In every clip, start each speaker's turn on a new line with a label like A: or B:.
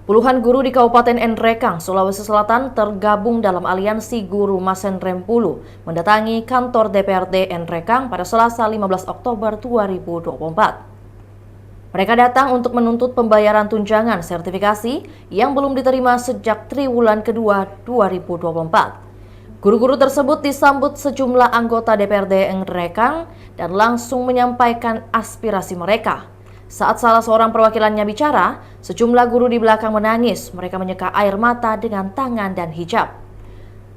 A: Puluhan guru di Kabupaten Nrekang, Sulawesi Selatan tergabung dalam Aliansi Guru Masen Rempulu mendatangi kantor DPRD Nrekang pada Selasa 15 Oktober 2024. Mereka datang untuk menuntut pembayaran tunjangan sertifikasi yang belum diterima sejak triwulan kedua 2024. Guru-guru tersebut disambut sejumlah anggota DPRD Nrekang dan langsung menyampaikan aspirasi mereka. Saat salah seorang perwakilannya bicara, sejumlah guru di belakang menangis. Mereka menyeka air mata dengan tangan dan hijab.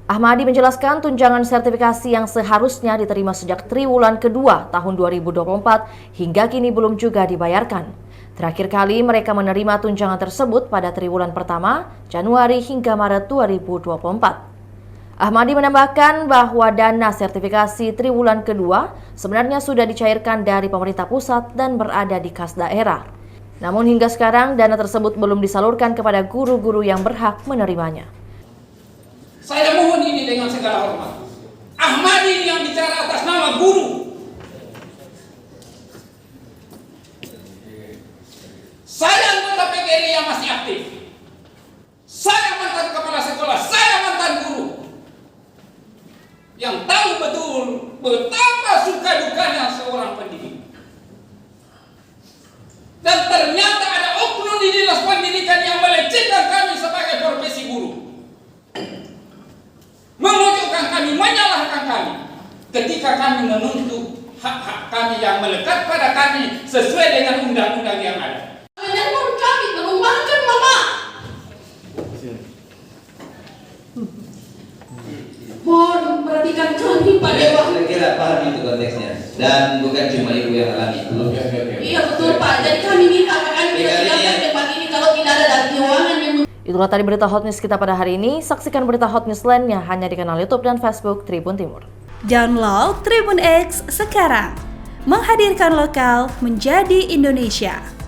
A: Ahmadi menjelaskan tunjangan sertifikasi yang seharusnya diterima sejak triwulan kedua tahun 2024 hingga kini belum juga dibayarkan. Terakhir kali mereka menerima tunjangan tersebut pada triwulan pertama, Januari hingga Maret 2024. Ahmadi menambahkan bahwa dana sertifikasi triwulan kedua sebenarnya sudah dicairkan dari pemerintah pusat dan berada di kas daerah. Namun hingga sekarang dana tersebut belum disalurkan kepada guru-guru yang berhak menerimanya.
B: Saya mohon ini dengan segala hormat. Ahmadi yang bicara atas nama guru. Saya anggota PGRI yang masih aktif. Saya mantan kepala sekolah, saya mantan guru. Yang tahu betul betapa suka dukanya seorang pendidik. Dan ternyata ada oknum di dinas pendidikan yang melecehkan kami sebagai profesi guru. Memojokkan kami, menyalahkan kami. Ketika kami menuntut hak-hak kami yang melekat pada kami sesuai dengan undang-undang yang ada.
C: Menelpon kami, mengumumkan mama. Mohon perhatikan kami Pak Dewa.
D: Kira-kira paham itu konteksnya dan bukan cuma ibu yang alami.
C: Iya betul Pak. Jadi kami minta kami tidak tinggalkan tempat ini kalau tidak ada dari keuangan yang.
A: Itulah tadi berita hot news kita pada hari ini. Saksikan berita hot news lainnya hanya di kanal YouTube dan Facebook Tribun Timur.
E: Download Tribun X sekarang. Menghadirkan lokal menjadi Indonesia.